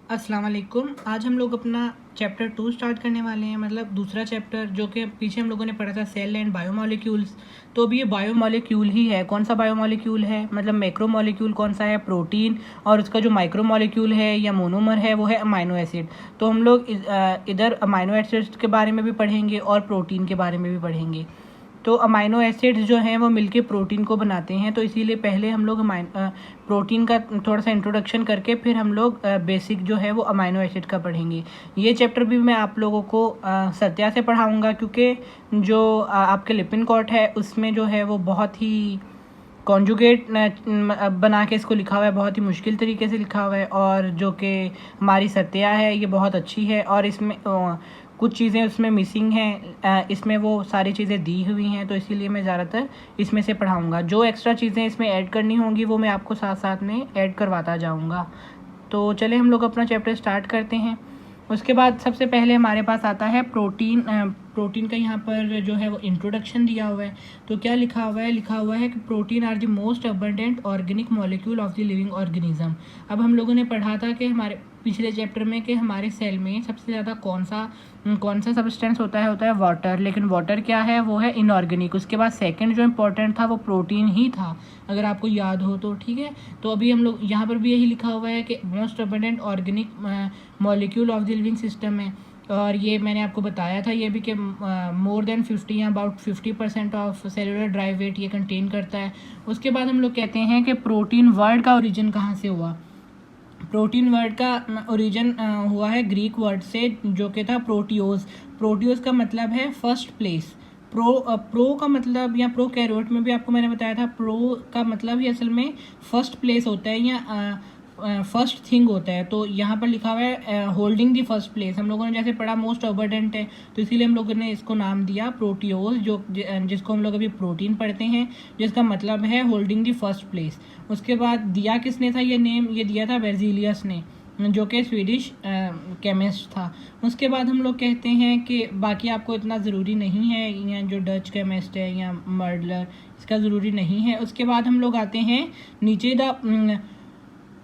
अस्सलाम वालेकुम। आज हम लोग अपना चैप्टर 2 स्टार्ट करने वाले हैं, मतलब दूसरा चैप्टर, जो कि पीछे हम लोगों ने पढ़ा था सेल एंड बायोमोलिक्यूल्स। तो अभी ये बायोमोलिक्यूल ही है। कौन सा बायोमोलिक्यूल है, मतलब मैक्रोमोलिक्यूल कौन सा है, प्रोटीन, और उसका जो माइक्रोमोलिक्यूल है या मोनोमर है वो है अमाइनो एसिड। तो हम लोग इधर अमाइनो एसिड्स के बारे में भी पढ़ेंगे और प्रोटीन के बारे में भी पढ़ेंगे। तो अमाइनो एसिड्स जो हैं वो मिलके प्रोटीन को बनाते हैं, तो इसीलिए पहले हम लोग प्रोटीन का थोड़ा सा इंट्रोडक्शन करके फिर हम लोग बेसिक जो है वो अमाइनो एसिड का पढ़ेंगे। ये चैप्टर भी मैं आप लोगों को सत्या से पढ़ाऊँगा, क्योंकि जो आपके लिपिनकॉट है उसमें जो है वो बहुत ही कॉन्जुगेट बना के इसको लिखा हुआ है, बहुत ही मुश्किल तरीके से लिखा हुआ है। और जो कि हमारी सत्या है ये बहुत अच्छी है, और इसमें कुछ चीज़ें उसमें मिसिंग हैं, इसमें वो सारी चीज़ें दी हुई हैं, तो इसीलिए मैं ज़्यादातर इसमें से पढ़ाऊँगा। जो एक्स्ट्रा चीज़ें इसमें ऐड करनी होंगी वो मैं आपको साथ साथ में ऐड करवाता जाऊँगा। तो चले हम लोग अपना चैप्टर स्टार्ट करते हैं। उसके बाद सबसे पहले हमारे पास आता है प्रोटीन। प्रोटीन का यहाँ पर जो है वो इंट्रोडक्शन दिया हुआ है। तो क्या लिखा हुआ है, लिखा हुआ है कि protein are the most abundant organic molecule of the living organism. अब हम लोगों ने पढ़ा था कि हमारे पिछले चैप्टर में कि हमारे सेल में सबसे ज़्यादा कौन सा सब्सटेंस होता है वाटर। लेकिन वाटर क्या है, वो है इनऑर्गेनिक। उसके बाद सेकंड जो इम्पोर्टेंट था वो प्रोटीन ही था, अगर आपको याद हो तो, ठीक है। तो अभी हम लोग यहाँ पर भी यही लिखा हुआ है कि most abundant organic molecule of the living system में। और ये मैंने आपको बताया था ये भी कि मोर देन 50 या about 50% of cellular dry weight ये कंटेन करता है। उसके बाद हम लोग कहते हैं कि प्रोटीन वर्ड का ओरिजिन कहाँ से हुआ। प्रोटीन वर्ड का ओरिजिन हुआ है ग्रीक वर्ड से, जो कि था प्रोटियोज। प्रोटियोज का मतलब है फर्स्ट प्लेस। प्रो का मतलब, या प्रो कैरोट में भी आपको मैंने बताया था, प्रो का मतलब ही असल में फर्स्ट प्लेस होता है या फर्स्ट थिंग होता है। तो यहाँ पर लिखा हुआ है होल्डिंग द फर्स्ट प्लेस। हम लोगों ने जैसे पढ़ा मोस्ट अबंडेंट है, तो इसीलिए हम लोगों ने इसको नाम दिया प्रोटियोज, जिसको हम लोग अभी प्रोटीन पढ़ते हैं, जिसका मतलब है होल्डिंग द फर्स्ट प्लेस। उसके बाद दिया किसने था ये नेम, ये दिया था बेर्जीलियस ने, जो कि स्वीडिश केमिस्ट था। उसके बाद हम लोग कहते हैं कि बाकी आपको इतना ज़रूरी नहीं है, या जो डच केमिस्ट है या मर्डलर, इसका ज़रूरी नहीं है। उसके बाद हम लोग आते हैं नीचे द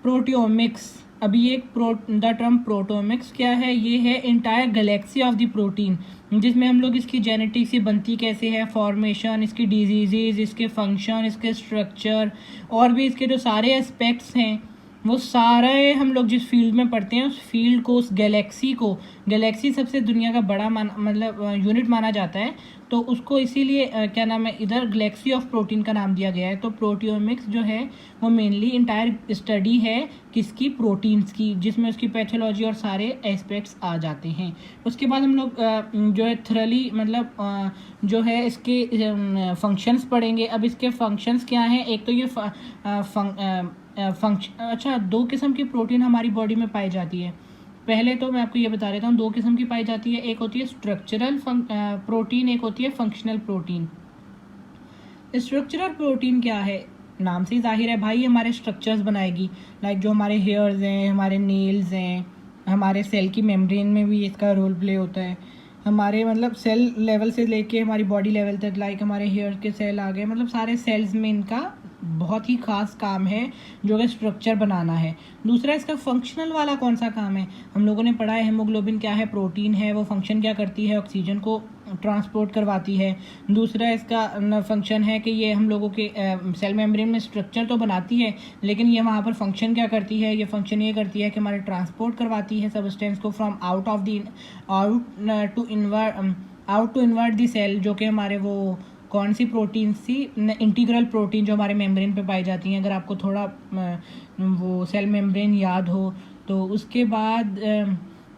प्रोटियोमिक्स। अभी ये द टर्म प्रोटोमिक्स क्या है, ये है entire Galaxy of the protein, जिसमें हम लोग इसकी जेनेटिक्स, ये बनती कैसे है, फॉर्मेशन, इसकी डिजीज़, इसके फंक्शन, इसके स्ट्रक्चर, और भी इसके जो सारे एस्पेक्ट्स हैं वो सारे हम लोग जिस फील्ड में पढ़ते हैं उस फील्ड को, उस गैलेक्सी को, गैलेक्सी सबसे दुनिया का बड़ा मतलब यूनिट माना जाता है, तो उसको इसीलिए क्या नाम है, इधर गैलेक्सी ऑफ प्रोटीन का नाम दिया गया है। तो प्रोटियोमिक्स जो है वो मेनली इंटायर स्टडी है किसकी, प्रोटीन्स की, जिसमें उसकी पैथोलॉजी और सारे एस्पेक्ट्स आ जाते हैं। उसके बाद हम लोग जो है थरली, मतलब जो है इसके फंक्शंस पढ़ेंगे। अब इसके फंक्शंस क्या हैं, एक तो ये फंक्शन, अच्छा, दो किस्म की प्रोटीन हमारी बॉडी में पाई जाती है। पहले तो मैं आपको ये बता देता हूँ, दो किस्म की पाई जाती है, एक होती है स्ट्रक्चरल प्रोटीन, एक होती है फंक्शनल प्रोटीन। स्ट्रक्चरल प्रोटीन क्या है, नाम से ही जाहिर है भाई, हमारे स्ट्रक्चर्स बनाएगी। लाइक जो हमारे हेयर्स हैं, हमारे नेल्स हैं, हमारे सेल की मेम्ब्रेन में भी इसका रोल प्ले होता है। हमारे मतलब सेल लेवल से लेके हमारी बॉडी लेवल तक, लाइक हमारे हेयर के सेल आ गए, मतलब सारे सेल्स में इनका बहुत ही खास काम है, जो कि स्ट्रक्चर बनाना है। दूसरा इसका फंक्शनल वाला कौन सा काम है, हम लोगों ने पढ़ा है हेमोग्लोबिन क्या है, प्रोटीन है, वो फंक्शन क्या करती है, ऑक्सीजन को ट्रांसपोर्ट करवाती है। दूसरा इसका फंक्शन है कि ये हम लोगों के सेल मेम्ब्रेन में स्ट्रक्चर तो बनाती है, लेकिन ये वहाँ पर फंक्शन क्या करती है, ये फंक्शन ये करती है कि हमारे ट्रांसपोर्ट करवाती है सब्सटेंस को from out to inward the cell, जो कि हमारे वो कौन सी प्रोटीन सी, इंटीग्रल प्रोटीन जो हमारे मेम्ब्रेन पे पाई जाती हैं, अगर आपको थोड़ा वो सेल मेम्ब्रेन याद हो तो। उसके बाद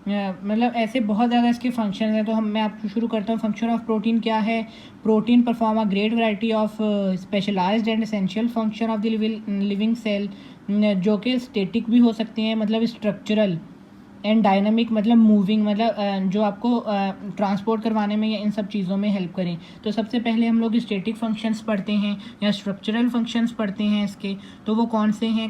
मतलब ऐसे बहुत ज़्यादा इसके फंक्शन हैं, तो मैं आपको शुरू करता हूँ। फंक्शन ऑफ प्रोटीन क्या है, protein perform a great variety of specialised and essential function of the living cell, जो कि स्टेटिक भी हो सकते हैं, मतलब स्ट्रक्चरल, एंड डायनामिक मतलब मूविंग, मतलब जो आपको ट्रांसपोर्ट करवाने में या इन सब चीज़ों में हेल्प करें। तो सबसे पहले हम लोग स्टैटिक फंक्शंस पढ़ते हैं या स्ट्रक्चरल फंक्शंस पढ़ते हैं इसके। तो वो कौन से हैं,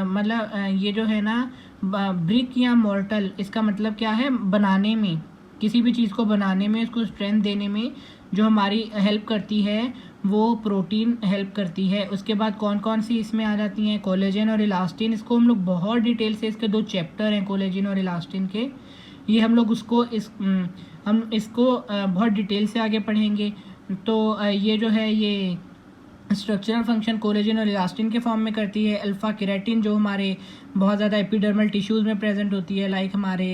मतलब ये जो है ना ब्रिक या मॉर्टल, इसका मतलब क्या है, बनाने में, किसी भी चीज़ को बनाने में, उसको स्ट्रेंथ देने में जो हमारी हेल्प करती है वो प्रोटीन हेल्प करती है। उसके बाद कौन कौन सी इसमें आ जाती हैं, कोलेजन और इलास्टिन। इसको हम लोग बहुत डिटेल से, इसके 2 चैप्टर हैं कोलेजन और इलास्टिन के, ये हम लोग हम इसको बहुत डिटेल से आगे पढ़ेंगे। तो ये जो है ये स्ट्रक्चरल फंक्शन कोलेजन और इलास्टिन के फॉर्म में करती है। अल्फा केराटिन जो हमारे बहुत ज़्यादा एपिडर्मल टिश्यूज़ में प्रेजेंट होती है, लाइक हमारे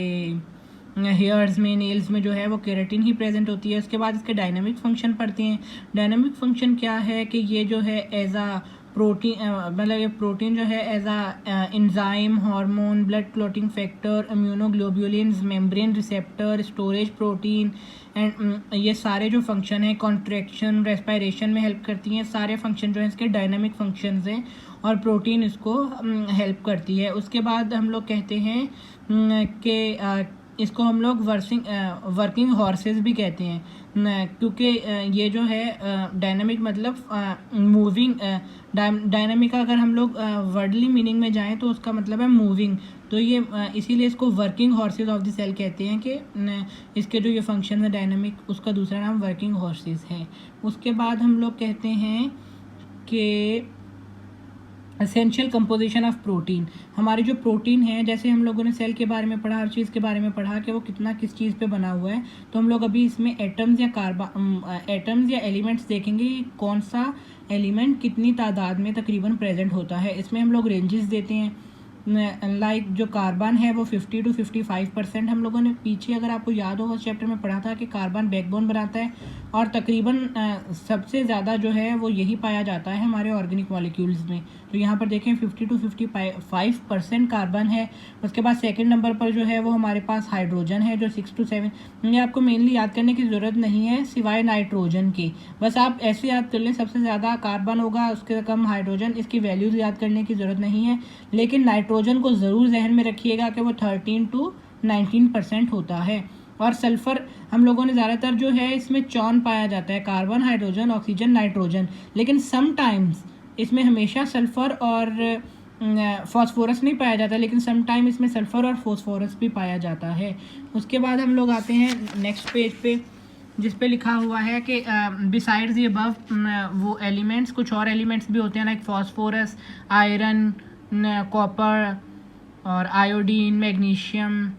हेयर्स में, नेल्स में जो है वो केराटिन ही प्रेजेंट होती है। उसके बाद इसके डायनामिक फंक्शन पढ़ते हैं। डायनामिक फंक्शन क्या है कि ये जो है एज आ प्रोटीन, मतलब ये प्रोटीन जो है as a enzyme, hormone, blood clotting factor, immunoglobulins, membrane receptor, storage protein and ये सारे जो फंक्शन हैं, कॉन्ट्रैक्शन, रेस्पायरेशन में हेल्प करती हैं। सारे फंक्शन जो हैं इसके डायनामिक फंक्शंस हैं और प्रोटीन इसको हेल्प करती है। उसके बाद हम लोग कहते हैं कि इसको हम लोग वर्किंग हॉर्सेस भी कहते हैं, क्योंकि ये जो है डायनामिक मतलब मूविंग, डायनामिक का अगर हम लोग वर्डली मीनिंग में जाएं तो उसका मतलब है मूविंग। तो ये इसीलिए इसको working horses of the cell कहते हैं कि इसके जो ये फंक्शन है डायनामिक, उसका दूसरा नाम वर्किंग हॉर्सेस है। उसके बाद हम लोग कहते हैं कि एसेंशियल कंपोजिशन ऑफ प्रोटीन। हमारी जो प्रोटीन है, जैसे हम लोगों ने सेल के बारे में पढ़ा, हर चीज़ के बारे में पढ़ा कि वो कितना किस चीज़ पे बना हुआ है, तो हम लोग अभी इसमें एटम्स या एलिमेंट्स देखेंगे कि कौन सा एलिमेंट कितनी तादाद में तकरीबन प्रेजेंट होता है। इसमें हम लोग रेंजेस देते हैं, लाइक जो कार्बन है वो 50 to 55%। हम लोगों ने पीछे, अगर आपको याद हो, उस चैप्टर में पढ़ा था कि कार्बन बैकबोन बनाता है और तकरीबन सबसे ज़्यादा जो है वो यही पाया जाता है हमारे ऑर्गेनिक मॉलिक्यूल्स में। तो यहाँ पर देखें 50 to 55% कार्बन है। उसके बाद सेकंड नंबर पर जो है वो हमारे पास हाइड्रोजन है जो 6 to 7। ये आपको मेनली याद करने की ज़रूरत नहीं है सिवाय नाइट्रोजन के, बस आप ऐसे याद कर लें, सबसे ज़्यादा कार्बन होगा, उसके कम हाइड्रोजन, इसकी वैल्यूज़ याद करने की ज़रूरत नहीं है। लेकिन नाइट्रोजन को ज़रूर जहन में रखिएगा कि वो 13 to 19% होता है। और सल्फ़र हम लोगों ने ज़्यादातर जो है इसमें चौन पाया जाता है, कार्बन, हाइड्रोजन, ऑक्सीजन, नाइट्रोजन। लेकिन समटाइम्स इसमें हमेशा सल्फ़र और फॉस्फोरस नहीं पाया जाता, लेकिन समटाइम इसमें सल्फ़र और फॉस्फोरस भी पाया जाता है। उसके बाद हम लोग आते हैं नेक्स्ट पेज पे, जिस पे लिखा हुआ है कि बिसाइड्स दी अबव वो एलिमेंट्स, कुछ और एलिमेंट्स भी होते हैं, लाइक फॉस्फोरस, आयरन, कॉपर और आयोडीन, मैग्नीशियम,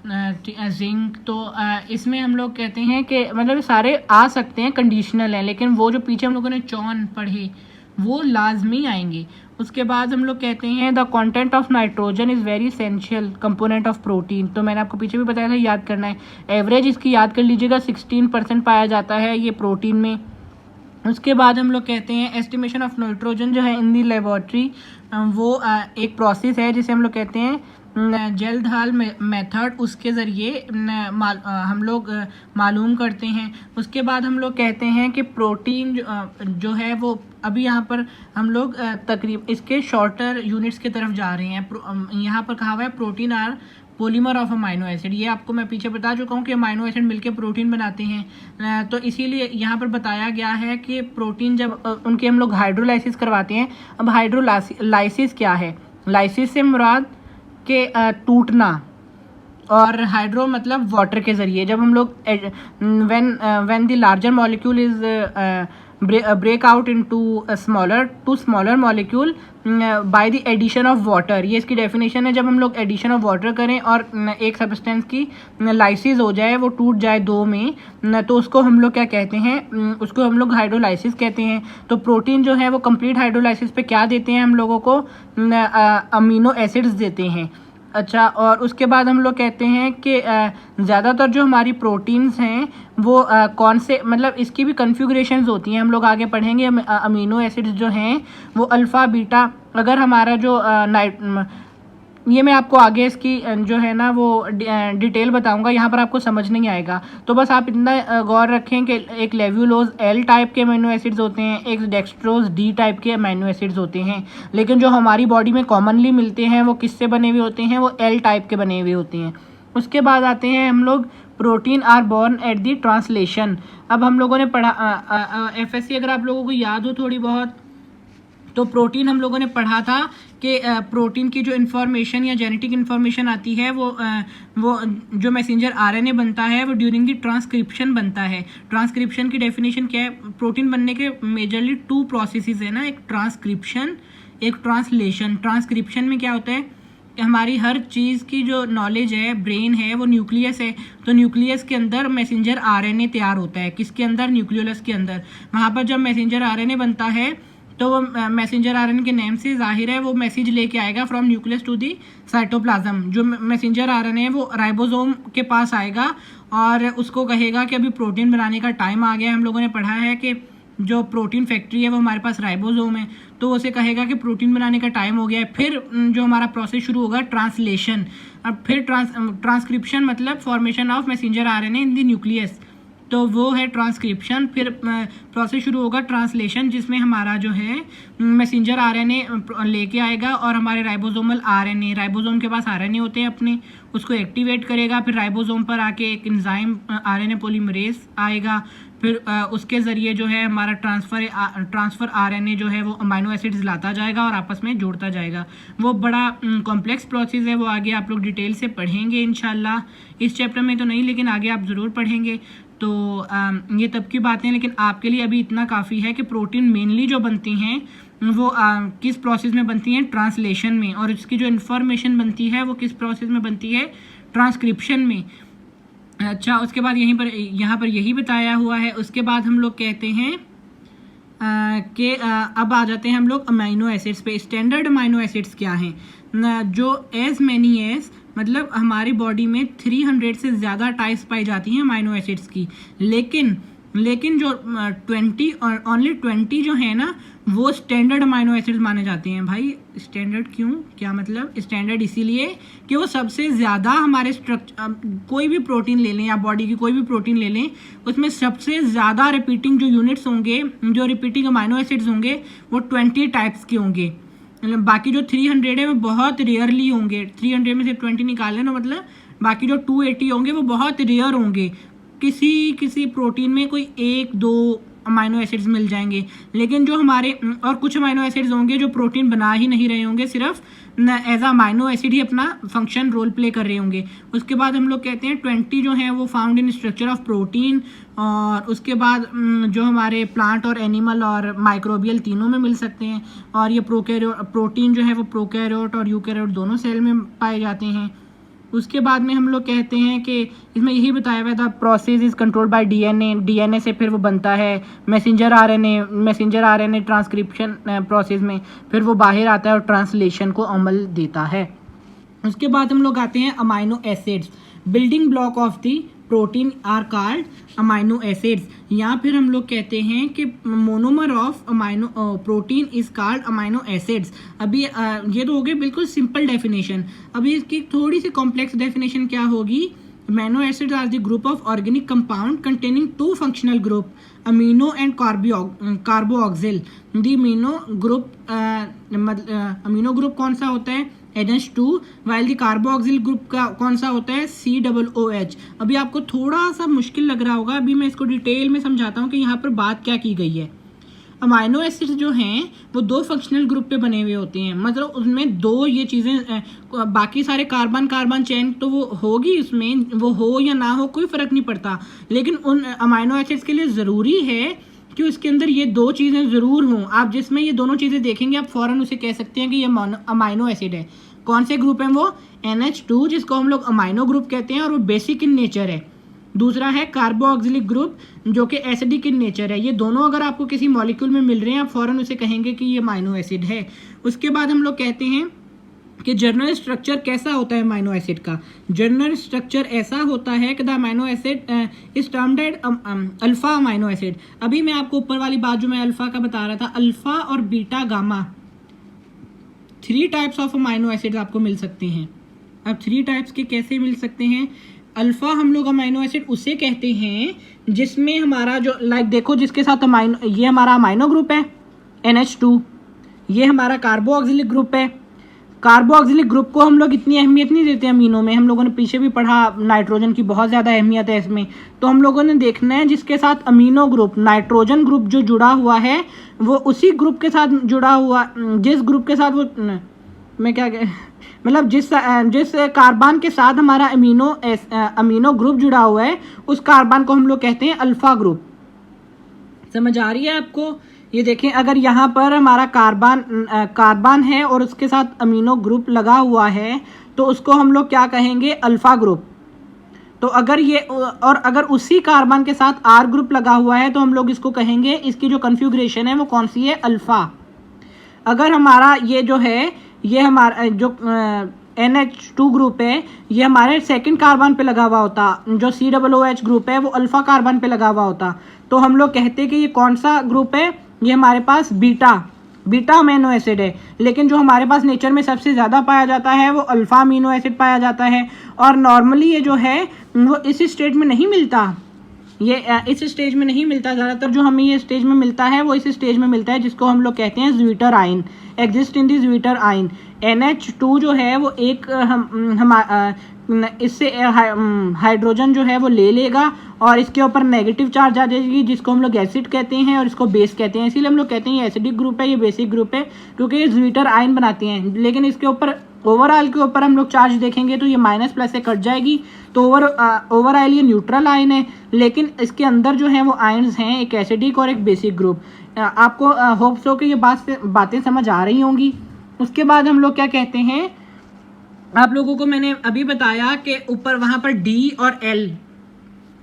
जिंक। तो इसमें हम लोग कहते हैं कि मतलब सारे आ सकते हैं, कंडीशनल हैं, लेकिन वो जो पीछे हम लोगों ने चौन पढ़े वो लाजमी आएंगे। उसके बाद हम लोग कहते हैं the content of nitrogen is very essential component of protein. तो मैंने आपको पीछे भी बताया था, याद करना है। एवरेज इसकी याद कर लीजिएगा, 16% पाया जाता है ये प्रोटीन में। उसके बाद हम लोग कहते हैं एस्टिमेशन ऑफ नाइट्रोजन जो है इन दी लेबॉर्ट्री, वो एक प्रोसेस है जिसे हम लोग कहते हैं जल्दहाल मेथड, उसके ज़रिए हम लोग मालूम करते हैं। उसके बाद हम लोग कहते हैं कि प्रोटीन जो है वो अभी यहाँ पर हम लोग तकरीब इसके शॉर्टर यूनिट्स की तरफ जा रहे हैं। यहाँ पर कहा हुआ है protein are polymer of amino acid. ये आपको मैं पीछे बता चुका हूँ कि अमाइनो एसिड मिलके प्रोटीन बनाते हैं, तो इसीलिए यहाँ पर बताया गया है कि प्रोटीन जब उनके हम लोग हाइड्रोलाइसिस करवाते हैं। अब हाइड्रोलाइसिस क्या है? लाइसिस से मुराद के टूटना, और हाइड्रो मतलब वाटर के ज़रिए। जब हम लोग when the larger molecule is break out into smaller molecule by the addition of water, ये इसकी डेफिनेशन है। जब हम लोग एडिशन ऑफ वाटर करें और एक सब्सटेंस की लाइसिस हो जाए, वो टूट जाए दो में, तो उसको हम लोग क्या कहते हैं? उसको हम लोग हाइड्रोलाइसिस कहते हैं। तो प्रोटीन जो है वो कंप्लीट हाइड्रोलाइसिस पे क्या देते हैं हम लोगों को? अमीनो एसिड्स देते हैं। अच्छा, और उसके बाद हम लोग कहते हैं कि ज़्यादातर जो हमारी प्रोटीन्स हैं वो कौन से, मतलब इसकी भी कन्फिगरेशंस होती हैं, हम लोग आगे पढ़ेंगे। अमीनो एसिड्स जो हैं वो अल्फ़ा, बीटा, अगर हमारा जो ये मैं आपको आगे इसकी जो है ना वो डिटेल बताऊंगा, यहाँ पर आपको समझ नहीं आएगा। तो बस आप इतना गौर रखें कि एक लेव्यूलोज एल टाइप के अमीनो एसिड्स होते हैं, एक डेक्स्ट्रोज डी टाइप के अमीनो एसिड्स होते हैं, लेकिन जो हमारी बॉडी में कॉमनली मिलते हैं वो किससे बने हुए होते हैं? वो एल टाइप के बने हुए होते हैं। उसके बाद आते हैं हम लोग protein are born at the translation. अब हम लोगों ने पढ़ा FSC, अगर आप लोगों को याद हो थोड़ी बहुत, तो प्रोटीन हम लोगों ने पढ़ा था कि प्रोटीन की जो इन्फॉर्मेशन या जेनेटिक इन्फॉर्मेशन आती है वो जो मैसेंजर आरएनए बनता है वो ड्यूरिंग द ट्रांसक्रिप्शन बनता है। ट्रांसक्रिप्शन की डेफिनेशन क्या है? प्रोटीन बनने के मेजरली 2 प्रोसेसेस है ना, एक ट्रांसक्रिप्शन, एक ट्रांसलेशन। ट्रांसक्रिप्शन में क्या होता है कि हमारी हर चीज़ की जो नॉलेज है, ब्रेन है, वो न्यूक्लियस है। तो न्यूक्लियस के अंदर मैसेंजर आरएनए तैयार होता है। किसके अंदर? न्यूक्लियोलस के अंदर। वहाँ पर जब मैसेंजर आरएनए बनता है तो वो मैसेंजर आरएनए के नेम से जाहिर है वो मैसेज लेके आएगा from nucleus to the cytoplasm. जो मैसेंजर आरएनए है वो राइबोसोम के पास आएगा और उसको कहेगा कि अभी प्रोटीन बनाने का टाइम आ गया है। हम लोगों ने पढ़ा है कि जो प्रोटीन फैक्ट्री है वो हमारे पास राइबोसोम है, तो उसे कहेगा कि प्रोटीन बनाने का टाइम हो गया है। फिर जो हमारा प्रोसेस शुरू होगा ट्रांसलेशन। अब फिर ट्रांसक्रिप्शन मतलब formation of messenger RNA in the nucleus, तो वो है ट्रांसक्रिप्शन। फिर प्रोसेस शुरू होगा ट्रांसलेशन, जिसमें हमारा जो है मैसेंजर आरएनए लेके आएगा और हमारे राइबोसोमल आरएनए, राइबोसोम के पास आरएनए होते हैं अपने, उसको एक्टिवेट करेगा। फिर राइबोसोम पर आके एक एंजाइम आरएनए पॉलीमरेज आएगा। फिर उसके ज़रिए जो है हमारा ट्रांसफ़र आरएनए जो है वो अमाइनो एसिड्स लाता जाएगा और आपस में जोड़ता जाएगा। वो बड़ा कॉम्प्लेक्स प्रोसेस है, वो आगे आप लोग डिटेल से पढ़ेंगे इंशाल्लाह। इस चैप्टर में तो नहीं, लेकिन आगे आप ज़रूर पढ़ेंगे। तो ये तब की बातें, लेकिन आपके लिए अभी इतना काफ़ी है कि प्रोटीन मेनली जो बनती हैं वो किस प्रोसेस में बनती हैं? ट्रांसलेशन में। और इसकी जो इन्फॉर्मेशन बनती है वो किस प्रोसेस में बनती है? ट्रांसक्रिप्शन में। अच्छा, उसके बाद यहाँ पर यही बताया हुआ है। उसके बाद हम लोग कहते हैं कि अब आ जाते हैं हम लोग अमाइनो एसिड्स पे। स्टैंडर्ड अमाइनो एसिड्स क्या हैं? जो एज मैनी एज मतलब हमारी बॉडी में 300 से ज़्यादा टाइप्स पाई जाती हैं अमाइनो एसिड्स की, लेकिन जो 20 और ओनली 20 जो है ना वो स्टैंडर्ड अमाइनो एसिड्स माने जाते हैं। भाई स्टैंडर्ड क्यों? क्या मतलब? स्टैंडर्ड इसीलिए कि वो सबसे ज़्यादा हमारे स्ट्रक्चर, कोई भी प्रोटीन ले लें या बॉडी की कोई भी प्रोटीन ले लें, उसमें सबसे ज़्यादा रिपीटिंग जो यूनिट्स होंगे, जो रिपीटिंग अमाइनो एसिड्स होंगे वो 20 टाइप्स के होंगे। बाकी जो 300 है वो बहुत रेयरली होंगे। 300 में से 20 निकाल लेना, मतलब बाकी जो 280 होंगे वो बहुत रेयर होंगे। किसी प्रोटीन में कोई 1-2 अमाइनो एसिड्स मिल जाएंगे, लेकिन जो हमारे और कुछ अमाइनो एसिड्स होंगे जो प्रोटीन बना ही नहीं रहे होंगे, सिर्फ एज अ अमाइनो एसिड ही अपना फंक्शन रोल प्ले कर रहे होंगे। उसके बाद हम लोग कहते हैं 20 जो हैं वो found in structure of protein. और उसके बाद जो हमारे प्लांट और एनिमल और माइक्रोबियल तीनों में मिल सकते हैं। और ये प्रोटीन जो है वो प्रोकैरियोट और यूकैरियोट दोनों सेल में पाए जाते हैं। उसके बाद में हम लोग कहते हैं कि इसमें यही बताया हुआ था, process is controlled by DNA से फिर वो बनता है मैसेंजर आरएनए ट्रांसक्रिप्शन प्रोसेस में फिर वो बाहर आता है और ट्रांसलेशन को अमल देता है। उसके बाद हम लोग आते हैं amino acids. Building block of the protein are called amino acids. यहाँ फिर हम लोग कहते हैं कि monomer of amino protein is called amino acids. अभी ये तो हो गई बिल्कुल सिंपल डेफिनेशन। अभी इसकी थोड़ी सी कॉम्प्लेक्स डेफिनेशन क्या होगी? Amino acids are the group of organic compound containing 2 functional group, amino and carboxyl. The amino group कौन सा होता है? NH2, वाइल दी कार्बोऑक्सिल ग्रुप का कौन सा होता है? COOH। अभी आपको थोड़ा सा मुश्किल लग रहा होगा, अभी मैं इसको डिटेल में समझाता हूँ कि यहाँ पर बात क्या की गई है। अमाइनो एसिड्स जो हैं वो 2 फंक्शनल ग्रुप पे बने हुए होते हैं, मतलब उसमें 2 ये चीज़ें, बाकी सारे कार्बन चेन तो वो होगी, उसमें वो हो या ना हो कोई फ़र्क नहीं पड़ता, लेकिन उन अमाइनो एसिड्स के लिए ज़रूरी है कि उसके अंदर ये 2 चीज़ें ज़रूर हों। आप जिसमें ये दोनों चीज़ें देखेंगे आप फ़ौरन उसे कह सकते हैं कि ये अमाइनो एसिड है। कौन से ग्रुप हैं वो? NH2 जिसको हम लोग अमाइनो ग्रुप कहते हैं और वो बेसिक इन नेचर है। दूसरा है कार्बोऑक्सिलिक ग्रुप जो कि एसिडिक इन नेचर है। ये दोनों अगर आपको किसी मॉलिक्यूल में मिल रहे हैं आप फ़ौरन उसे कहेंगे कि ये अमाइनो एसिड है। उसके बाद हम लोग कहते हैं कि जर्नल स्ट्रक्चर कैसा होता है अमाइनो एसिड का? जर्नल स्ट्रक्चर ऐसा होता है कि the amino acid is termed as alpha amino acid. अभी मैं आपको ऊपर वाली बात जो मैं अल्फा का बता रहा था, अल्फा और beta gamma 3 types of amino acid आपको मिल सकते हैं। अब 3 टाइप्स के कैसे मिल सकते हैं? अल्फा हम लोग अमाइनो एसिड उसे कहते हैं जिसमें हमारा जो देखो जिसके साथ ये हमारा अमाइनो ग्रुप है NH2, ये हमारा कार्बोऑक्सिलिक ग्रुप है कार्बोक्सिलिक ग्रुप को हम लोग इतनी अहमियत नहीं देते अमीनो में, हम लोगों ने पीछे भी पढ़ा नाइट्रोजन की बहुत ज़्यादा अहमियत है इसमें। तो हम लोगों ने देखना है जिसके साथ अमीनो ग्रुप, नाइट्रोजन ग्रुप जो जुड़ा हुआ है वो उसी ग्रुप के साथ जुड़ा हुआ, जिस ग्रुप के साथ वो मैं क्या मतलब जिस कार्बन के साथ हमारा अमीनो ग्रुप जुड़ा हुआ है उस कार्बन को हम लोग कहते हैं अल्फा ग्रुप। समझ आ रही है आपको? ये देखें, अगर यहाँ पर हमारा कार्बन है और उसके साथ अमीनो ग्रुप लगा हुआ है तो उसको हम लोग क्या कहेंगे? Alpha group. तो अगर उसी कार्बन के साथ आर ग्रुप लगा हुआ है तो हम लोग इसको कहेंगे, इसकी जो कन्फिग्रेशन है वो कौन सी है? अल्फा। अगर हमारा ये जो है, ये हमारा जो NH2 ग्रुप है, ये हमारे सेकंड कार्बन पे लगा हुआ होता, जो COOH ग्रुप है वो अल्फा कार्बन पे लगा हुआ होता, तो हम लोग कहते हैं कि ये कौन सा ग्रुप है? ये हमारे पास बीटा अमीनो एसिड है। लेकिन जो हमारे पास नेचर में सबसे ज़्यादा पाया जाता है वो अल्फा अमीनो एसिड पाया जाता है, और नॉर्मली ये जो है वो इस स्टेज में नहीं मिलता, ये इस स्टेज में नहीं मिलता। ज़्यादातर जो हमें ये स्टेज में मिलता है वो इस स्टेज में मिलता है जिसको हम लोग कहते हैं zwitter ion, exist in the zwitter ion. NH2 जो है वो एक इससे हाइड्रोजन जो है वो ले लेगा और इसके ऊपर नेगेटिव चार्ज आ जाएगी जिसको हम लोग एसिड कहते हैं और इसको बेस कहते हैं। इसीलिए हम लोग कहते हैं ये एसिडिक ग्रुप है, ये बेसिक ग्रुप है, क्योंकि ये ज़्विटर आयन बनाते हैं। लेकिन इसके ऊपर ओवरऑल के ऊपर हम लोग चार्ज देखेंगे तो ये माइनस प्लस से कट जाएगी, तो ओवरऑल ये न्यूट्रल आयन है। लेकिन इसके अंदर जो है वो आयन्स हैं, एक एसिडिक और एक बेसिक ग्रुप। आपको होप्स हो कि ये बातें समझ आ रही होंगी। उसके बाद हम लोग क्या कहते हैं, आप लोगों को मैंने अभी बताया कि ऊपर वहाँ पर D और L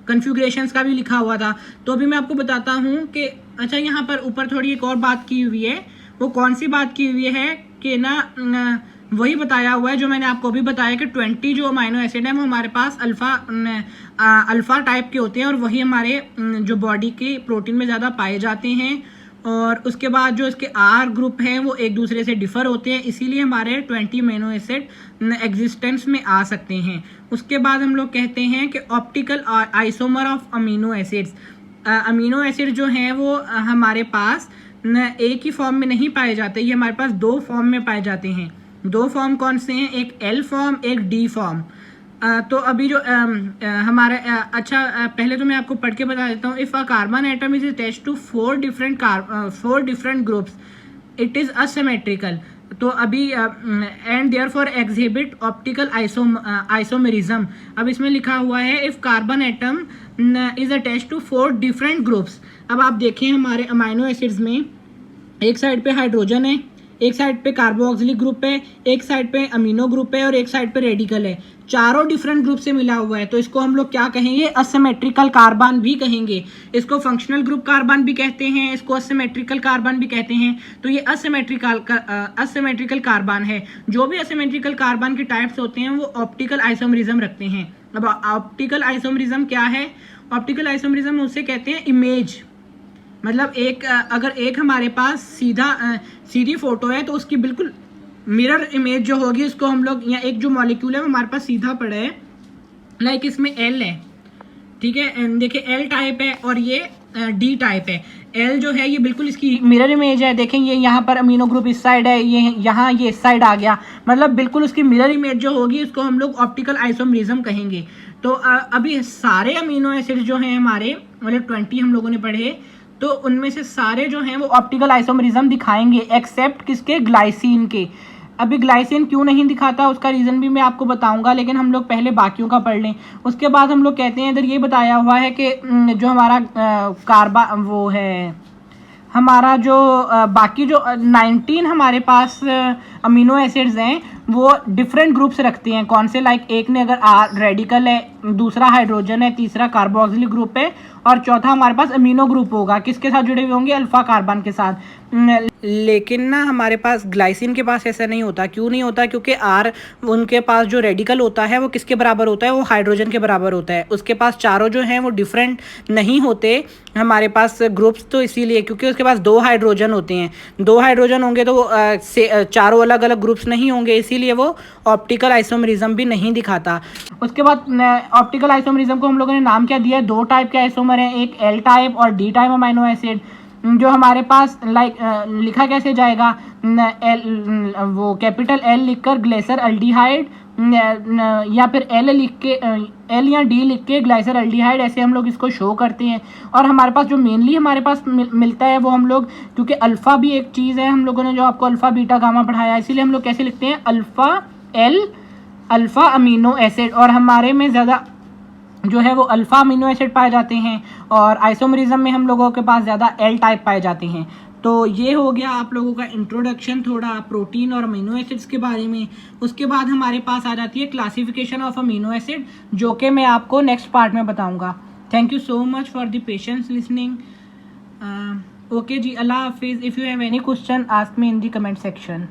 कन्फिग्रेशंस का भी लिखा हुआ था, तो अभी मैं आपको बताता हूँ कि अच्छा यहाँ पर ऊपर थोड़ी एक और बात की हुई है। वो कौन सी बात की हुई है कि ना वही बताया हुआ है जो मैंने आपको अभी बताया कि 20 जो अमीनो एसिड है वो हमारे पास अल्फा टाइप के होते हैं और वही हमारे जो बॉडी के प्रोटीन में ज़्यादा पाए जाते हैं। और उसके बाद जो इसके आर ग्रुप हैं वो एक दूसरे से डिफ़र होते हैं, इसीलिए हमारे 20 अमीनो एसिड एग्जिस्टेंस में आ सकते हैं। उसके बाद हम लोग कहते हैं कि optical isomer of amino acids, amino acid जो हैं वो हमारे पास एक ही फॉर्म में नहीं पाए जाते, ये हमारे पास दो फॉर्म में पाए जाते हैं। दो फॉर्म कौन से हैं? एक L फॉर्म, एक D फॉर्म। तो अभी जो हमारा पहले तो मैं आपको पढ़ के बता देता हूँ। If a carbon atom is attached to 4 different groups it is asymmetrical. तो अभी and therefore exhibit optical isomerism. अब इसमें लिखा हुआ है if carbon atom is attached to 4 different groups. अब आप देखें हमारे अमीनो एसिड्स में एक साइड पे हाइड्रोजन है, एक साइड पे कार्बोक्सिलिक ग्रुप है, एक साइड पे अमीनो ग्रुप है और एक साइड पे रेडिकल है। चारों डिफरेंट ग्रुप से मिला हुआ है, तो इसको हम लोग क्या कहेंगे? असिमेट्रिकल कार्बन भी कहेंगे। इसको फंक्शनल ग्रुप कार्बन भी कहते हैं, इसको असिमेट्रिकल कार्बन भी कहते हैं। तो ये असिमेट्रिकल कार्बन है। जो भी असिमेट्रिकल कार्बन के टाइप्स होते हैं वो ऑप्टिकल आइसोमेरिज्म रखते हैं। अब ऑप्टिकल आइसोमेरिज्म क्या है? ऑप्टिकल आइसोमेरिज्म उसे कहते हैं इमेज, मतलब अगर एक हमारे पास सीधी फोटो है तो उसकी बिल्कुल मिरर इमेज जो होगी उसको हम लोग, या एक जो मॉलिक्यूल है वो हमारे पास सीधा पड़ा है, लाइक इसमें L है, ठीक है, देखिए L टाइप है और ये D टाइप है। L जो है ये बिल्कुल इसकी मिरर इमेज है। देखें ये यहाँ पर अमीनो ग्रुप इस साइड है, ये यहाँ ये इस साइड आ गया, मतलब बिल्कुल उसकी मिरर इमेज जो होगी उसको हम लोग ऑप्टिकल आइसोमेरिज्म कहेंगे। तो अभी सारे अमीनो एसिड जो हैं हमारे, मतलब 20 हम लोगों ने पढ़े, तो उनमें से सारे जो हैं वो ऑप्टिकल आइसोमेरिज्म दिखाएंगे एक्सेप्ट किसके? ग्लाइसिन के। अभी ग्लाइसिन क्यों नहीं दिखाता उसका रीज़न भी मैं आपको बताऊंगा, लेकिन हम लोग पहले बाकियों का पढ़ लें। उसके बाद हम लोग कहते हैं, इधर ये बताया हुआ है कि जो हमारा कार्बन वो है हमारा जो बाकी जो 19 हमारे पास अमीनो एसिड्स हैं वो डिफरेंट ग्रुप्स रखते हैं। कौन से? लाइक एक ने अगर रेडिकल है, दूसरा हाइड्रोजन है, तीसरा कार्बोक्सिलिक ग्रुप है और चौथा हमारे पास अमीनो ग्रुप होगा। किसके साथ जुड़े हुए होंगे? अल्फा कार्बन के साथ। लेकिन ना हमारे पास ग्लाइसिन के पास ऐसा नहीं होता। क्यों नहीं होता? क्योंकि उनके पास जो रेडिकल होता है वो किसके बराबर होता है? वो हाइड्रोजन के बराबर होता है। उसके पास चारों जो हैं वो डिफरेंट नहीं होते हमारे पास ग्रुप्स, तो इसीलिए क्योंकि उसके पास 2 हाइड्रोजन होते हैं। 2 हाइड्रोजन होंगे तो चारों अलग अलग ग्रुप्स नहीं होंगे, इसीलिए वो ऑप्टिकल आइसोमेरिज्म भी नहीं दिखाता। उसके बाद ऑप्टिकल आइसोमेरिज्म को हम लोगों ने नाम क्या दिया है? 2 टाइप के आइसोमर हैं, एक L टाइप और D टाइप अमीनो एसिड। जो हमारे पास लिखा कैसे जाएगा, वो कैपिटल एल लिखकर ग्लाइसर अल्डिहाइड, या फिर एल लिख के एल या डी लिख के ग्लाइसर अल्डिहाइड, ऐसे हम लोग इसको शो करते हैं। और हमारे पास जो मेनली हमारे पास मिलता है वो हम लोग, क्योंकि अल्फ़ा भी एक चीज़ है, हम लोगों ने जो आपको अल्फ़ा बीटा गामा पढ़ाया, इसीलिए हम लोग कैसे लिखते हैं, अल्फ़ा अमीनो एसिड। और हमारे में ज़्यादा जो है वो अल्फ़ा अमीनो एसिड पाए जाते हैं, और आइसोमरिज्म में हम लोगों के पास ज़्यादा एल टाइप पाए जाते हैं। तो ये हो गया आप लोगों का इंट्रोडक्शन थोड़ा प्रोटीन और अमीनो एसिड्स के बारे में। उसके बाद हमारे पास आ जाती है क्लासिफिकेशन ऑफ अमीनो एसिड, जो कि मैं आपको नेक्स्ट पार्ट में बताऊंगा। Thank you so much for the patience listening. Okay जी, अल्लाह हाफिज़। If you have any question ask me in the comment section.